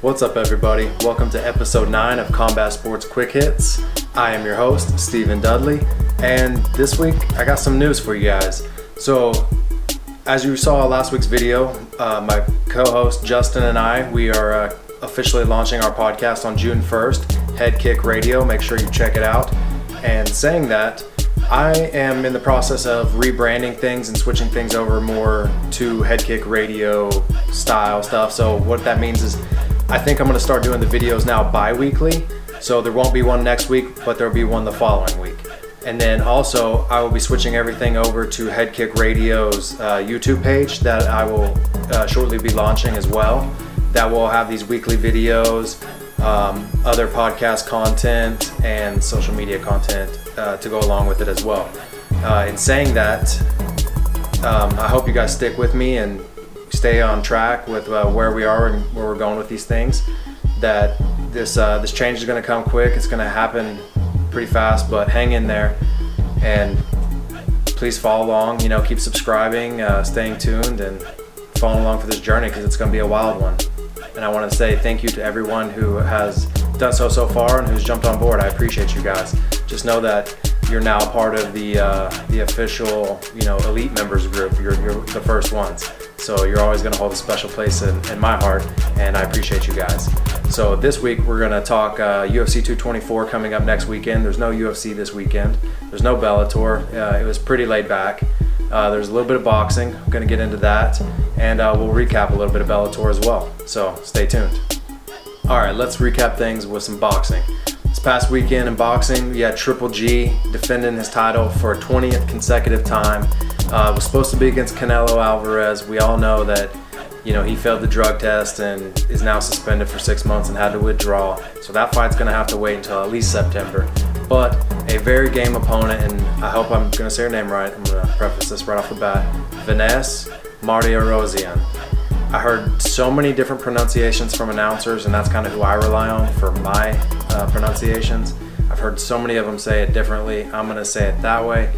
What's up, everybody? Welcome to episode 9 of Combat Sports Quick Hits. I am your host, Stephen Dudley, and this week I got some news for you guys. So, as you saw last week's video, my co-host Justin and I, we are officially launching our podcast on June 1st, Head Kick Radio. Make sure you check it out. And saying that, I am in the process of rebranding things and switching things over more to Head Kick Radio style stuff. So what that means is I think I'm going to start doing the videos now bi-weekly. So there won't be one next week, but there'll be one the following week. And then also I will be switching everything over to Head Kick Radio's YouTube page that I will shortly be launching as well. That will have these weekly videos, other podcast content, and social media content to go along with it as well. In saying that, I hope you guys stick with me and stay on track with where we are and where we're going with these things. That this change is going to come quick. It's going to happen pretty fast, but hang in there and please follow along. Keep subscribing, staying tuned, and following along for this journey because it's going to be a wild one. And I want to say thank you to everyone who has done so far and who's jumped on board. I appreciate you guys. Just know that you're now part of the official, elite members group. You're the first ones. So you're always going to hold a special place in my heart, and I appreciate you guys. So this week we're going to talk UFC 224 coming up next weekend. There's no UFC this weekend. There's no Bellator. It was pretty laid back. There's a little bit of boxing. I'm going to get into that, and we'll recap a little bit of Bellator as well. So stay tuned. All right, let's recap things with some boxing. This past weekend in boxing, we had Triple G defending his title for a 20th consecutive time. It was supposed to be against Canelo Alvarez. We all know that, he failed the drug test and is now suspended for 6 months and had to withdraw. So that fight's going to have to wait until at least September. But a very game opponent, and I hope I'm going to say her name right. I'm going to preface this right off the bat. Vanessa Martirosyan. I heard so many different pronunciations from announcers, and that's kind of who I rely on for my pronunciations. I've heard so many of them say it differently. I'm going to say it that way.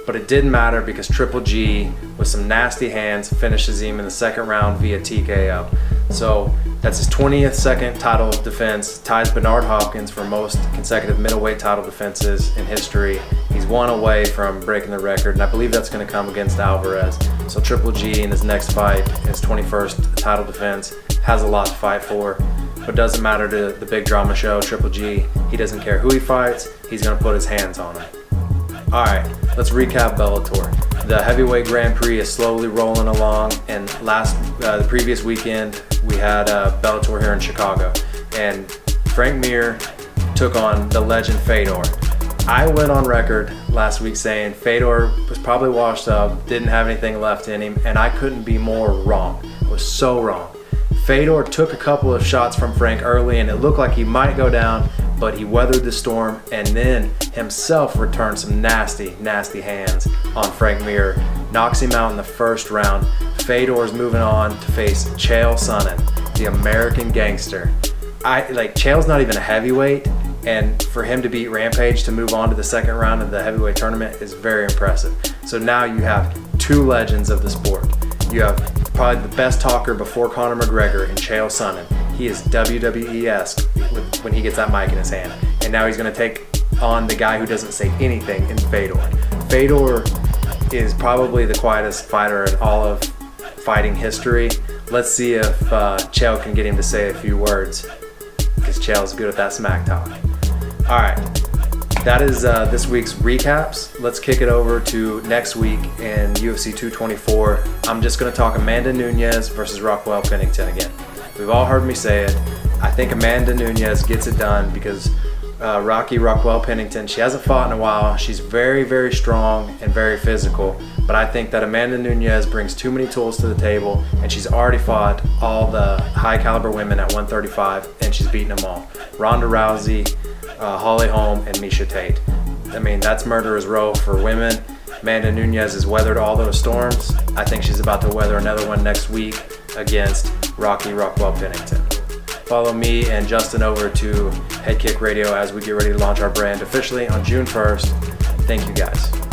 But it didn't matter because Triple G, with some nasty hands, finishes him in the second round via TKO. So that's his 20th second title defense, ties Bernard Hopkins for most consecutive middleweight title defenses in history. He's one away from breaking the record, and I believe that's going to come against Alvarez. So Triple G in his next fight, his 21st title defense, has a lot to fight for. But it doesn't matter to the big drama show, Triple G. He doesn't care who he fights, he's going to put his hands on him. All right, let's recap Bellator. The heavyweight Grand Prix is slowly rolling along, and the previous weekend we had Bellator here in Chicago, and Frank Mir took on the legend Fedor. I went on record last week saying Fedor was probably washed up, didn't have anything left in him, and I couldn't be more wrong. I was so wrong. Fedor took a couple of shots from Frank early, and it looked like he might go down, but he weathered the storm and then himself returned some nasty hands on Frank Mir, knocks him out in the first round. Fedor's moving on to face Chael Sonnen, the American gangster. Chael's not even a heavyweight, and for him to beat Rampage to move on to the second round of the heavyweight tournament is very impressive. So now you have two legends of the sport. You have probably the best talker before Conor McGregor in Chael Sonnen. He is WWE-esque when he gets that mic in his hand. And now he's going to take on the guy who doesn't say anything in Fedor. Fedor is probably the quietest fighter in all of fighting history. Let's see if Chael can get him to say a few words, because Chael's good at that smack talk. All right, that is this week's recaps. Let's kick it over to next week in UFC 224. I'm just going to talk Amanda Nunes versus Raquel Pennington again. We've all heard me say it. I think Amanda Nunes gets it done because Raquel Pennington, she hasn't fought in a while. She's very, very strong and very physical. But I think that Amanda Nunes brings too many tools to the table, and she's already fought all the high caliber women at 135, and she's beaten them all. Ronda Rousey, Holly Holm, and Miesha Tate. I mean, that's murderer's row for women. Amanda Nunes has weathered all those storms. I think she's about to weather another one next week against Raquel Pennington. Follow me and Justin over to Head Kick Radio as we get ready to launch our brand officially on June 1st. Thank you guys.